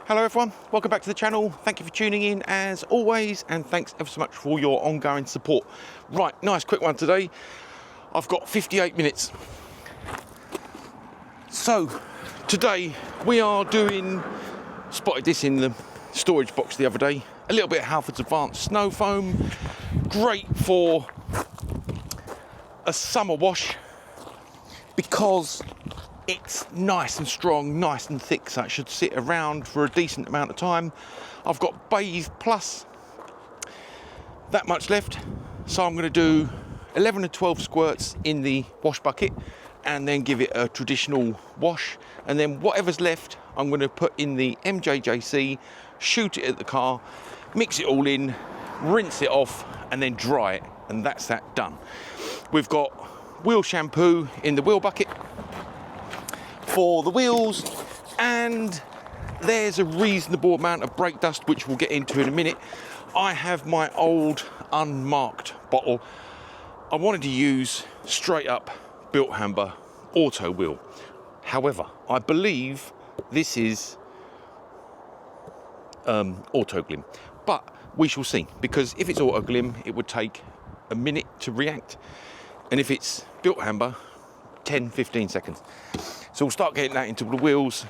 Hello everyone, welcome back to the channel. Thank you for tuning in as always, and thanks ever so much for all your ongoing support. Right, nice quick one today. I've got 58 minutes. So today we are doing, spotted this in the storage box the other day, a little bit of Halfords Advanced Snow Foam. Great for a summer wash because it's nice and strong, nice and thick, so it should sit around for a decent amount of time. I've got Bathe Plus, that much left, so I'm going to do 11 to 12 squirts in the wash bucket and then give it a traditional wash, and then whatever's left I'm going to put in the MJJC, shoot it at the car, mix it all in, rinse it off and then dry it, and that's that done. We've got wheel shampoo in the wheel bucket for the wheels, and there's a reasonable amount of brake dust which we'll get into in a minute. I have my old unmarked bottle. I wanted to use straight up Built Hamber auto wheel. However, I believe this is auto glim, but we shall see, because if it's auto glim it would take a minute to react, and if it's Built Hamber 10-15 seconds. So we'll start getting that into the wheels,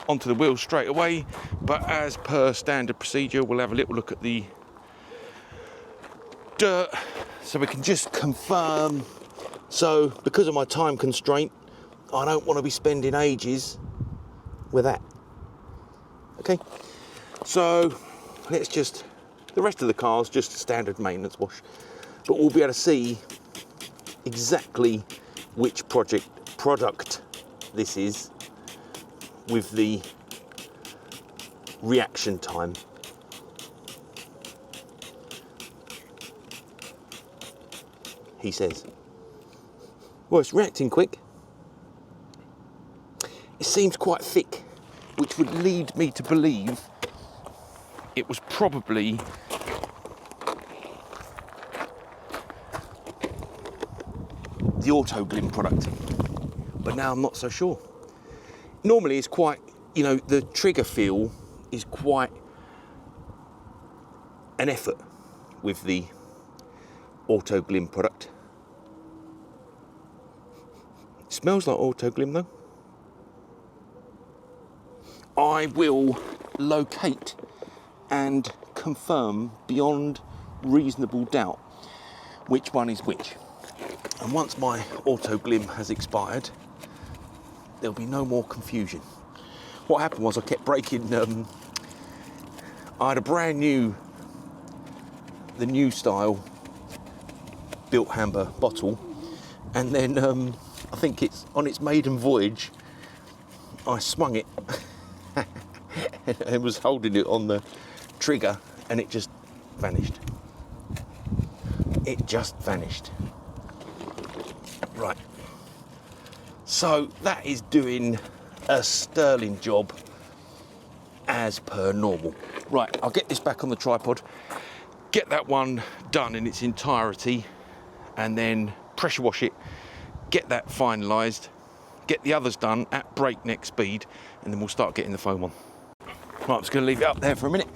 onto the wheels straight away, but as per standard procedure we'll have a little look at the dirt so we can just confirm. So because of my time constraint, I don't want to be spending ages with that. Okay, so let's just, the rest of the car's just a standard maintenance wash, but we'll be able to see exactly which product this is with the reaction time. He says, well, it's reacting quick. It seems quite thick, which would lead me to believe it was probably the Auto Glim product, but now I'm not so sure. Normally it's quite, you know, the trigger feel is quite an effort with the Auto Glim product. It smells like Auto Glim though. I will locate and confirm beyond reasonable doubt which one is which. And once my Auto Glim has expired, there'll be no more confusion. What happened was I kept breaking, I had a brand new, the new style Built Hamber bottle, and then I think it's on its maiden voyage, I swung it and was holding it on the trigger and it just vanished. It just vanished. Right, so that is doing a sterling job as per normal. Right, I'll get this back on the tripod, get that one done in its entirety, and then pressure wash it, get that finalised, get the others done at breakneck speed, and then we'll start getting the foam on. Right, I'm just going to leave it up there for a minute.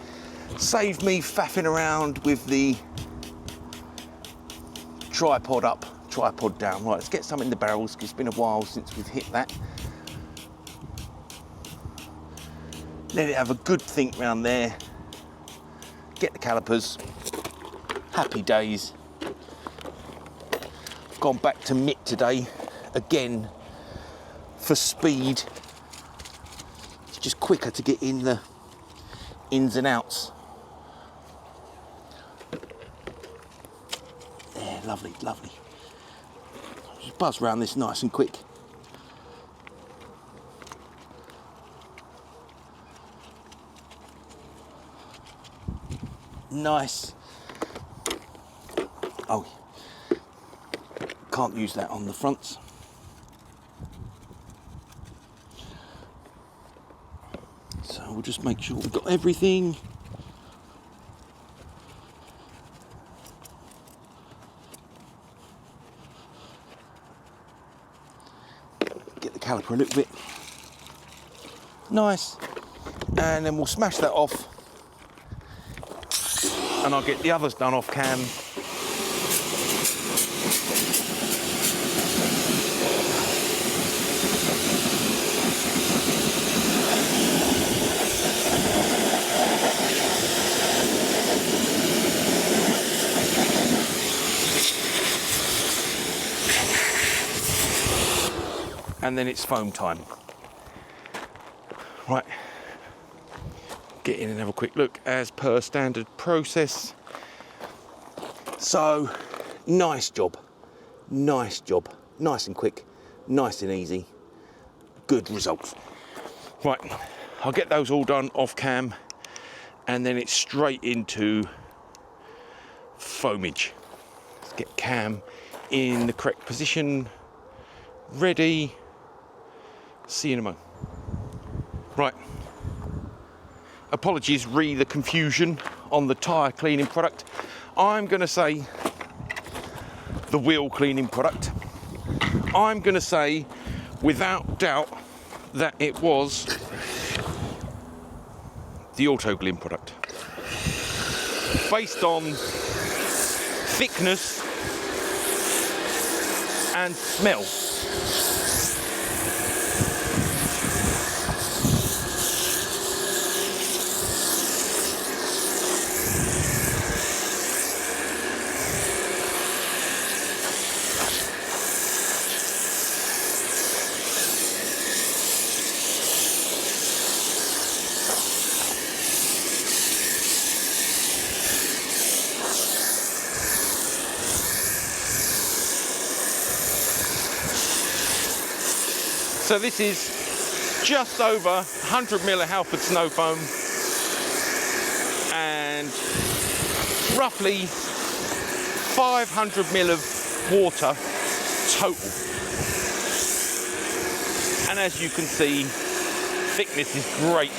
Save me faffing around with the tripod up, tripod down. Right, let's get some in the barrels because it's been a while since we've hit that. Let it have a good think round there. Get the calipers. Happy days. I've gone back to mitt today again for speed. It's just quicker to get in the ins and outs. Yeah, lovely, lovely. Just buzz around this nice and quick. Nice. Oh, can't use that on the fronts. So we'll just make sure we've got everything. Get the caliper a little bit nice. And then we'll smash that off, and I'll get the others done off cam. And then it's foam time. Right, get in and have a quick look as per standard process. So, nice job, nice and quick, nice and easy, good results. Right, I'll get those all done off cam, and then it's straight into foamage. Let's get cam in the correct position, ready. See you in a moment. Right, apologies re the confusion on the tyre cleaning product. I'm going to say the wheel cleaning product. I'm going to say without doubt that it was the Auto Glym product. Based on thickness and smell. So this is just over 100ml of Halfords snow foam and roughly 500ml of water total. And as you can see, thickness is great.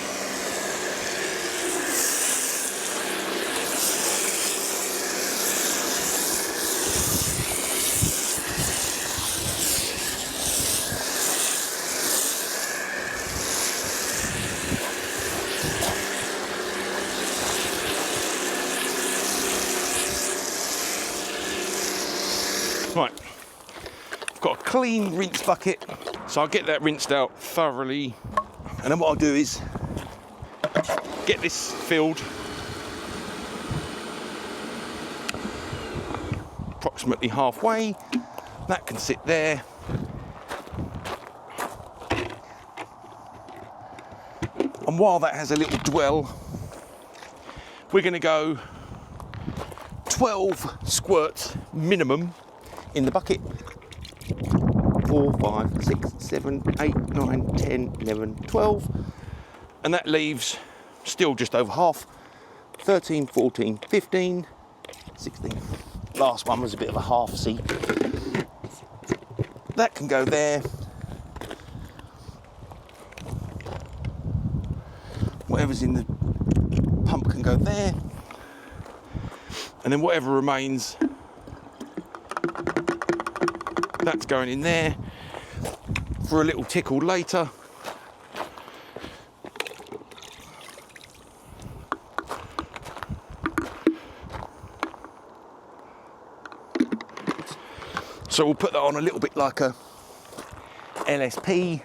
Right, I've got a clean rinse bucket, so I'll get that rinsed out thoroughly, and then what I'll do is get this filled approximately halfway. That can sit there. And while that has a little dwell, we're going to go 12 squirts minimum in the bucket. 4, 5, 6, 7, 8, 9, 10, 11, 12. And that leaves still just over half. 13, 14, 15, 16. Last one was a bit of a half seat. That can go there. Whatever's in the pump can go there. And then whatever remains, that's going in there for a little tickle later. So we'll put that on a little bit like a LSP.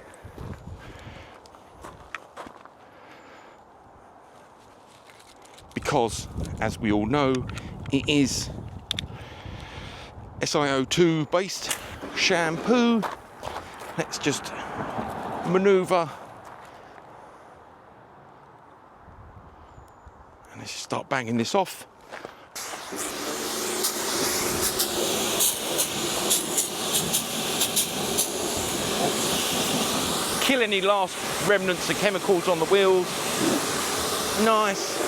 Because, as we all know, it is SiO2 based shampoo. Let's just manoeuvre and let's just start banging this off. Kill any last remnants of chemicals on the wheels. Nice.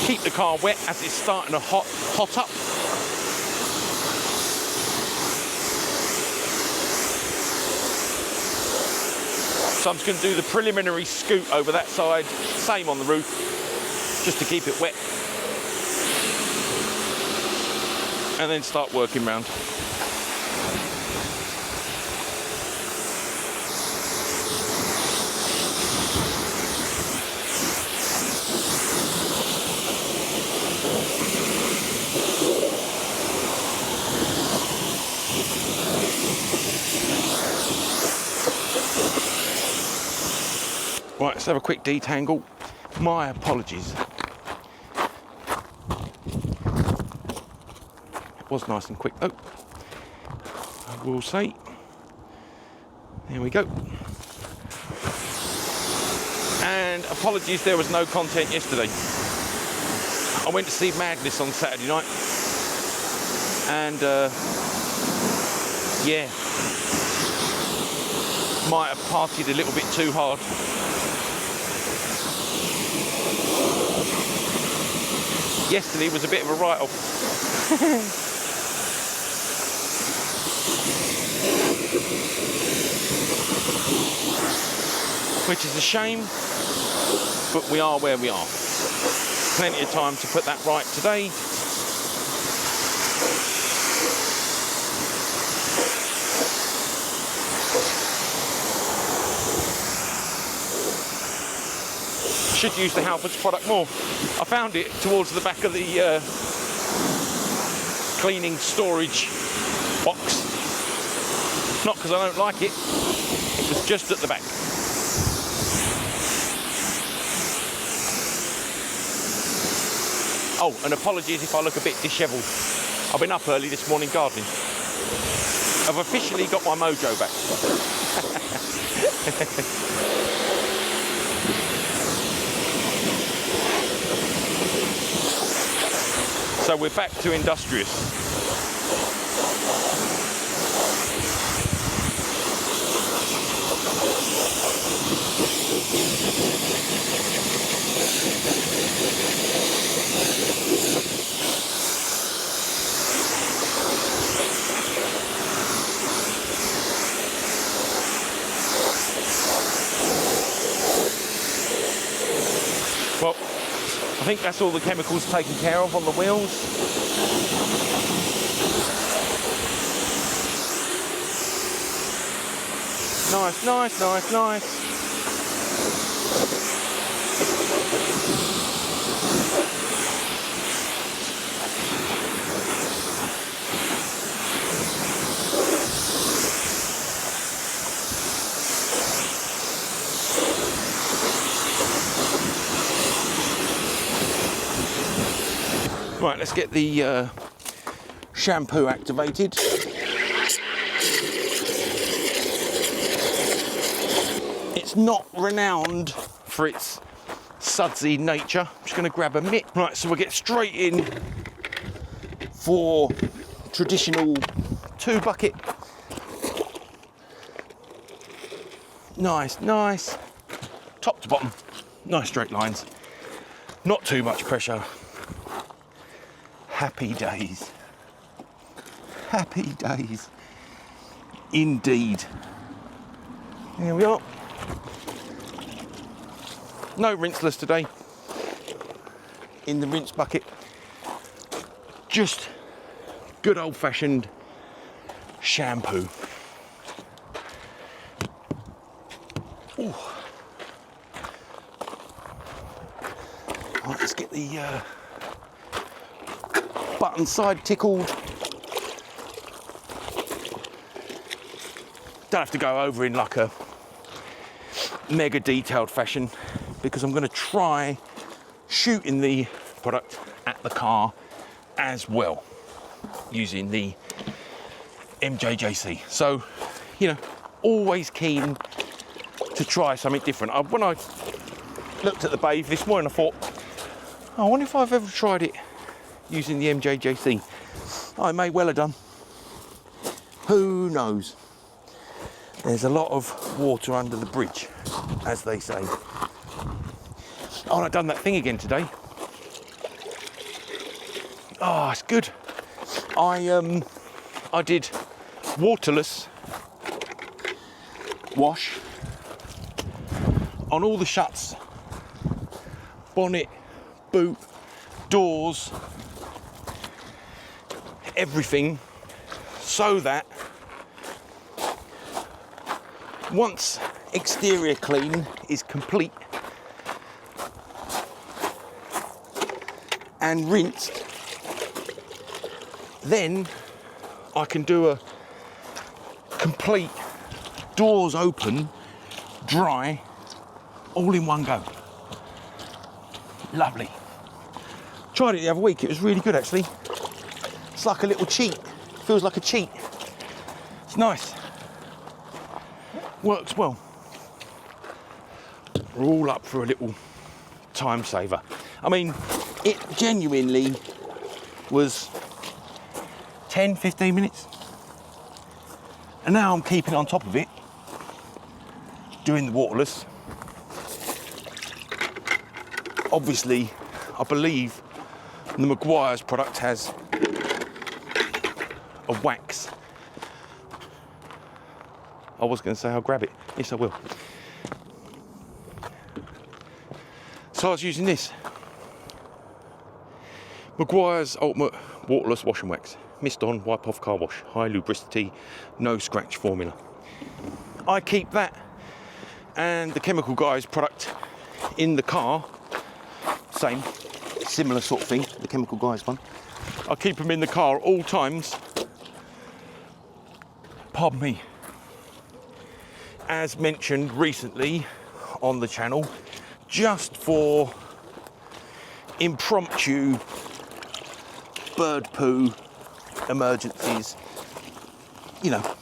Keep the car wet as it's starting to hot up. So I'm just going to do the preliminary scoot over that side, same on the roof, just to keep it wet. And then start working round. Right, let's have a quick detangle. My apologies. It was nice and quick though, I will say. There we go. And apologies, there was no content yesterday. I went to see Madness on Saturday night. And yeah, might have partied a little bit too hard. Yesterday was a bit of a write-off. Which is a shame, but we are where we are. Plenty of time to put that right today. Should use the Halfords product more. I found it towards the back of the cleaning storage box. Not because I don't like it, it was just at the back. Oh, and apologies if I look a bit dishevelled. I've been up early this morning gardening. I've officially got my mojo back. So we're back to industrious. Well, I think that's all the chemicals taken care of on the wheels. Nice, nice, nice, nice. Right, let's get the shampoo activated. It's not renowned for its sudsy nature. I'm just going to grab a mitt. Right, so we'll get straight in for traditional 2-bucket. Nice, nice. Top to bottom, nice straight lines. Not too much pressure. Happy days. Happy days. Indeed. Here we are. No rinseless today in the rinse bucket. Just good old-fashioned shampoo. Ooh. Right, let's get the button side tickled. Don't have to go over in like a mega detailed fashion because I'm going to try shooting the product at the car as well using the MJJC. So, you know, always keen to try something different. When I looked at the Bathe this morning, I thought, I wonder if I've ever tried it using the MJJC. I may well have done. Who knows? There's a lot of water under the bridge, as they say. Oh, I've done that thing again today. Oh, it's good. I did waterless wash, on all the shuts, bonnet, boot, doors, everything, so that once exterior clean is complete and rinsed, then I can do a complete doors open, dry, all in one go. Lovely. Tried it the other week, it was really good actually. It's like a little cheat, feels like a cheat. It's nice. Works well. We're all up for a little time saver. I mean, it genuinely was 10, 15 minutes. And now I'm keeping on top of it, doing the waterless. Obviously, I believe the Maguire's product has a wax. I was going to say I'll grab it. Yes, I will. So I was using this. Maguire's Ultimate Waterless Wash and Wax. Mist on, wipe off car wash. High lubricity, no scratch formula. I keep that and the Chemical Guys product in the car. Same, similar sort of thing, the Chemical Guys one. I keep them in the car at all times. Pardon me. As mentioned recently on the channel, just for impromptu bird poo emergencies, you know.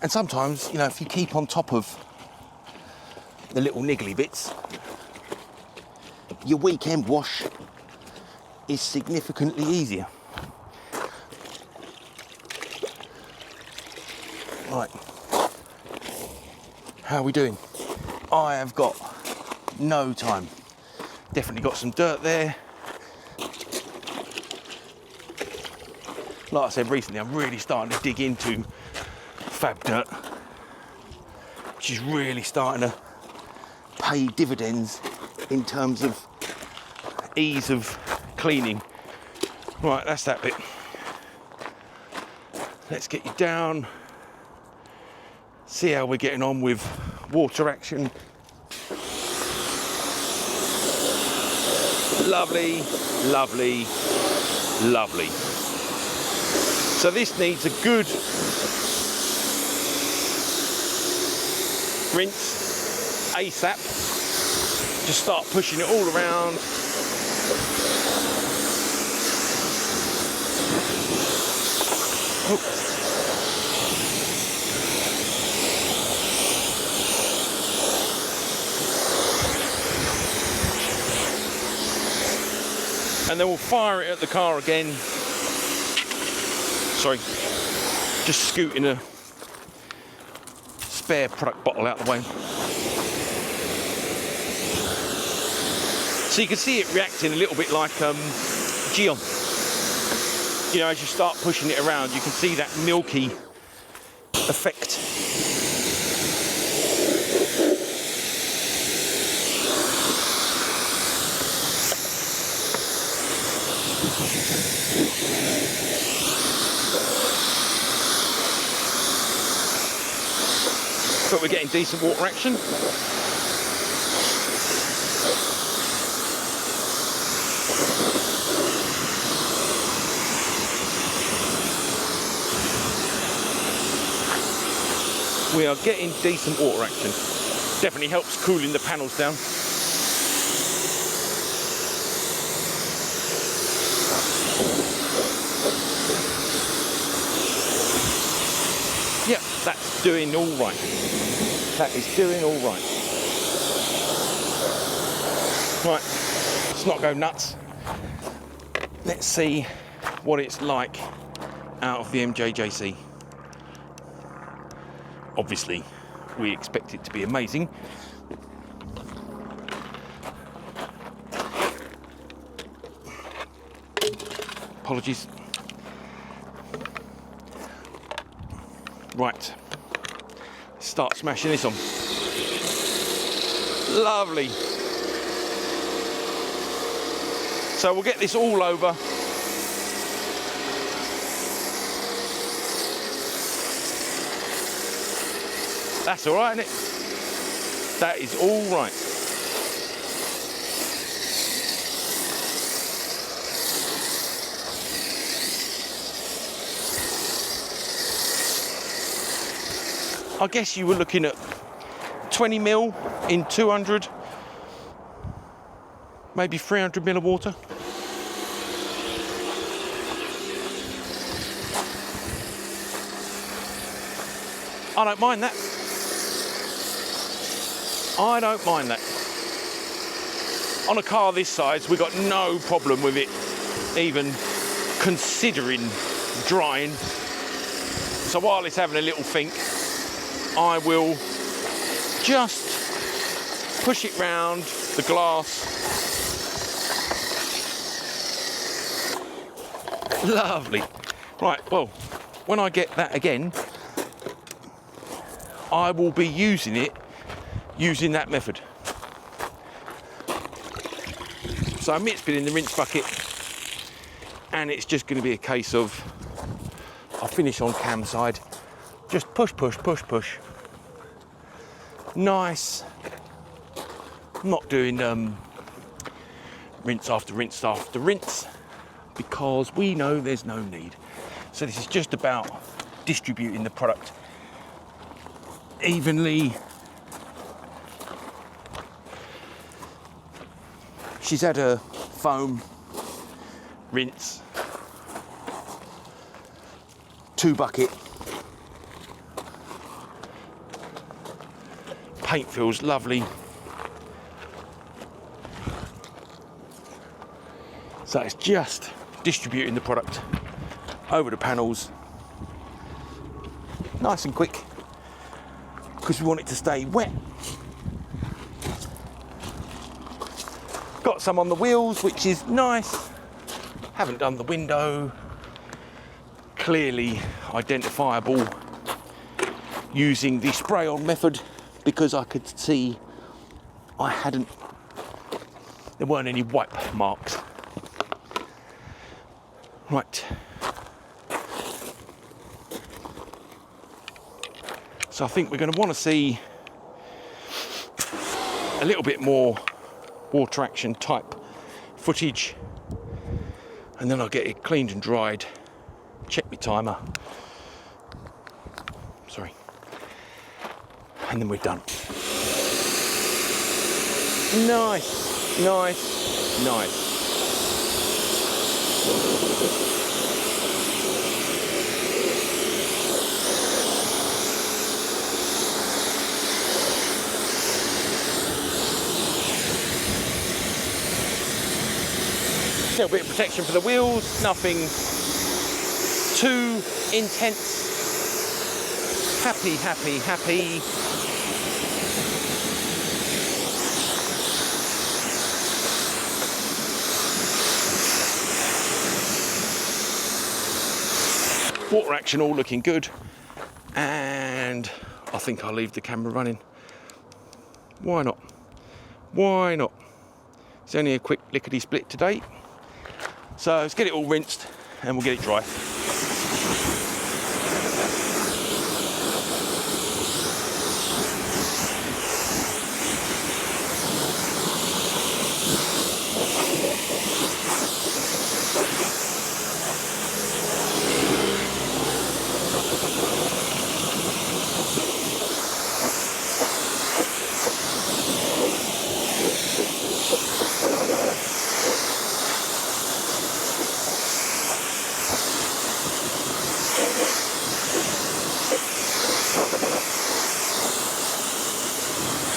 And sometimes, you know, if you keep on top of the little niggly bits, your weekend wash is significantly easier. Right, how are we doing? I have got no time. Definitely got some dirt there. Like I said recently, I'm really starting to dig into fab dirt, which is really starting to pay dividends in terms of ease of cleaning. Right, that's that bit. Let's get you down, see how we're getting on with water action. Lovely, lovely, lovely. So this needs a good rinse ASAP. Just start pushing it all around. Oh. And then we'll fire it at the car again. Sorry, just scooting a spare product bottle out of the way. So you can see it reacting a little bit like Gyeon. You know, as you start pushing it around, you can see that milky effect. But we're getting decent water action. We are getting decent water action. Definitely helps cooling the panels down. Yep, that's doing all right. That is doing all right. Right, let's not go nuts. Let's see what it's like out of the MJJC. Obviously, we expect it to be amazing. Apologies. Right, start smashing this on. Lovely. So we'll get this all over. That's all right, isn't it? That is all right. I guess you were looking at 20 mil in 200, maybe 300 mil of water. I don't mind that. I don't mind that. On a car this size, we've got no problem with it even considering drying. So while it's having a little think, I will just push it round the glass. Lovely. Right, well, when I get that again, I will be using that method. So Mitt's been in the rinse bucket, and it's just going to be a case of I'll finish on cam side, just push, push, push, push. Nice. I'm not doing rinse after rinse after rinse because we know there's no need. So this is just about distributing the product evenly. She's had a foam rinse, 2 bucket. Paint feels lovely. So it's just distributing the product over the panels, nice and quick, because we want it to stay wet. Got some on the wheels, which is nice. Haven't done the window. Clearly identifiable using the spray on method, because I could see there weren't any wipe marks. Right. So I think we're going to want to see a little bit more water action type footage, and then I'll get it cleaned and dried, check my timer, sorry, and then we're done. Nice, nice, nice. A little bit of protection for the wheels, nothing too intense. Happy, happy, happy. Water action all looking good, and I think I'll leave the camera running. Why not? Why not? It's only a quick lickety split today. So let's get it all rinsed and we'll get it dry.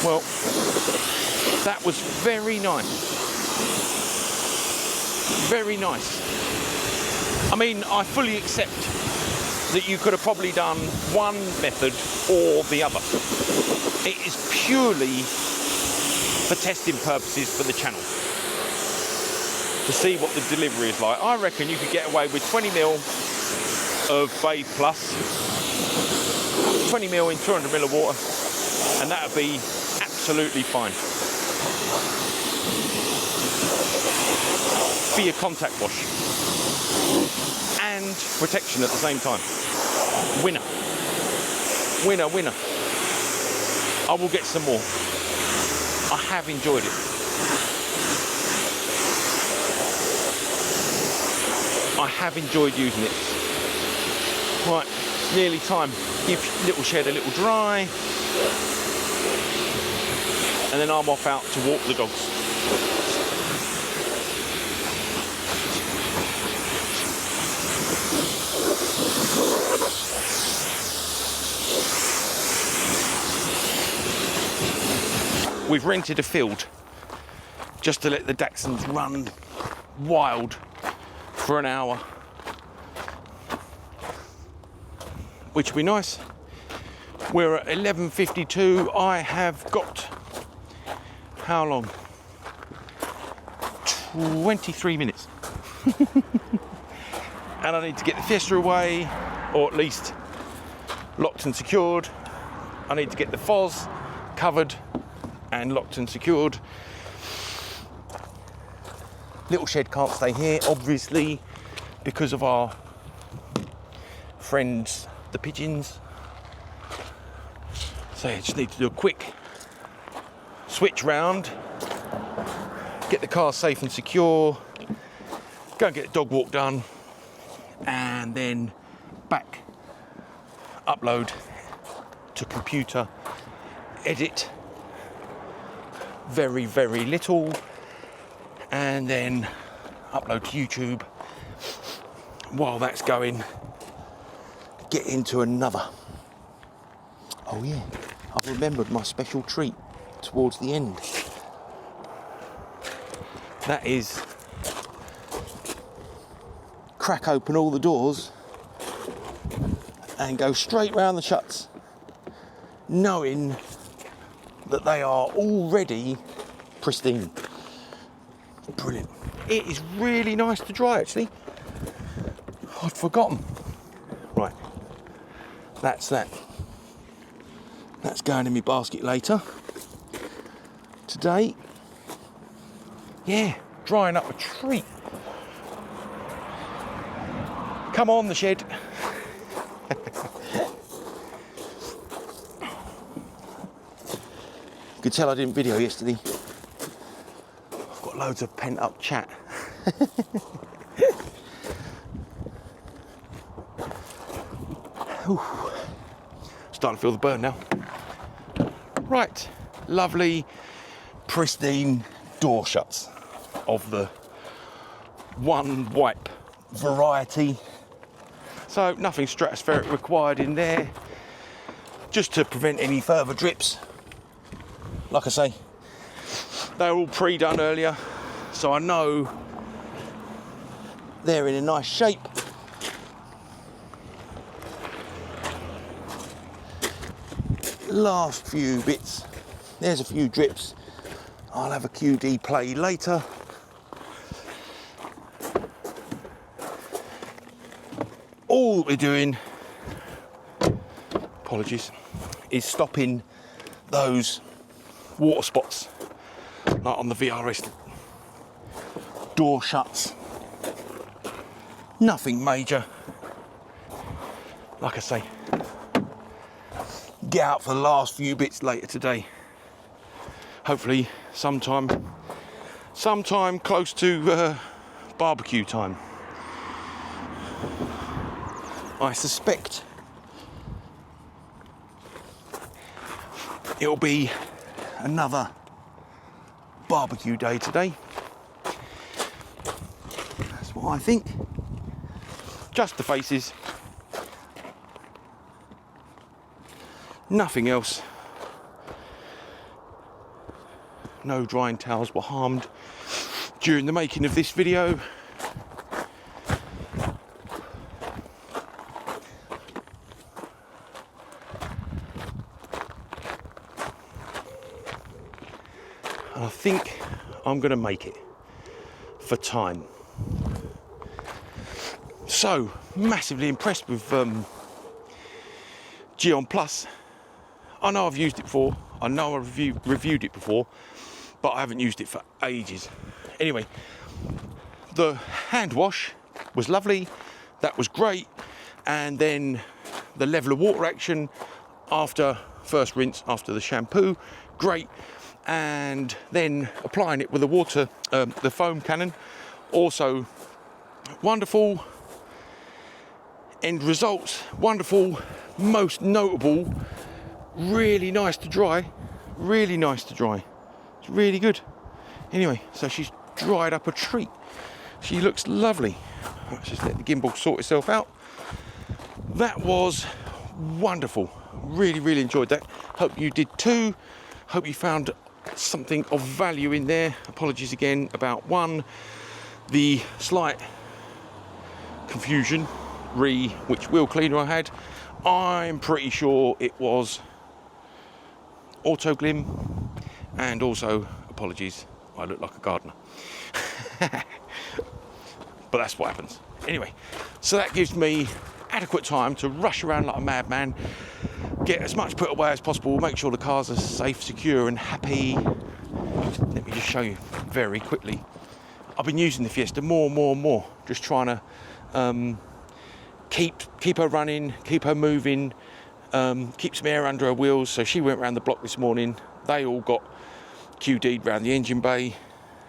Well, that was very nice. Very nice. I mean, I fully accept that you could have probably done one method or the other. It is purely for testing purposes for the channel, to see what the delivery is like. I reckon you could get away with 20 mil of Bathe Plus, 20 mil in 200 mil of water, and that would be absolutely fine. be a contact wash and protection at the same time. Winner. Winner, winner. I will get some more. I have enjoyed it. I have enjoyed using it. Right, nearly time. Give little shed a little dry. And then I'm off out to walk the dogs. We've rented a field just to let the Dachshunds run wild for an hour, which will be nice. We're at 11:52. I have got, how long? 23 minutes. And I need to get the Fiesta away, or at least locked and secured. I need to get the Foz covered and locked and secured. Little shed can't stay here, obviously, because of our friends, the pigeons. So I just need to do a quick switch round, get the car safe and secure, go and get the dog walk done, and then back, upload to computer, edit very, very little, and then upload to YouTube. While that's going, get into another. Oh yeah, I've remembered my special treat towards the end. That is crack open all the doors and go straight round the shuts, knowing that they are already pristine. Brilliant. It is really nice to dry, actually. I'd forgotten. Right, that's that. That's going in my basket later. Today, yeah, drying up a treat. Come on, the shed. You could tell I didn't video yesterday. I've got loads of pent up chat. Starting to feel the burn now. Right, lovely, pristine door shuts of the one wipe variety. So nothing stratospheric required in there, just to prevent any further drips. Like I say, they're all pre-done earlier, so I know they're in a nice shape. Last few bits, there's a few drips. I'll have a QD play later. All we're doing, apologies, is stopping those water spots, like on the VRS door shuts. Nothing major. Like I say, get out for the last few bits later today. Hopefully sometime close to barbecue time. I suspect it'll be another barbecue day today. That's what I think. Just the faces. Nothing else. No drying towels were harmed during the making of this video. And I think I'm going to make it for time. So, massively impressed with Gyeon Plus. I know I've used it before, I know I've reviewed it before, but I haven't used it for ages. Anyway, the hand wash was lovely, that was great, and then the level of water action after first rinse after the shampoo, great, and then applying it with the water, the foam cannon, also wonderful. End results, wonderful. Most notable, really nice to dry, really nice to dry. It's really good. Anyway, so she's dried up a treat. She looks lovely. Let's just let the gimbal sort itself out. That was wonderful. Really, really enjoyed that. Hope you did too. Hope you found something of value in there. Apologies again about the slight confusion which wheel cleaner I had. I'm pretty sure it was Auto Glim, and also apologies, I look like a gardener. But that's what happens. Anyway, so that gives me adequate time to rush around like a madman, get as much put away as possible, make sure the cars are safe, secure and happy. Let me just show you very quickly. I've been using the Fiesta more, just trying to keep her running, keep her moving, keep some air under her wheels. So she went around the block this morning. They all got QD'd around the engine bay.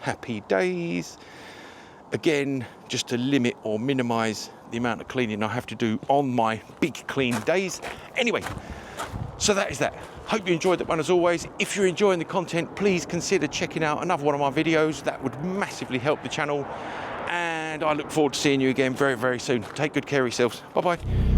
Happy days. Again, just to limit or minimise the amount of cleaning I have to do on my big clean days. Anyway, so that is that. Hope you enjoyed that one as always. If you're enjoying the content, please consider checking out another one of my videos. That would massively help the channel. And I look forward to seeing you again very, very soon. Take good care of yourselves. Bye-bye.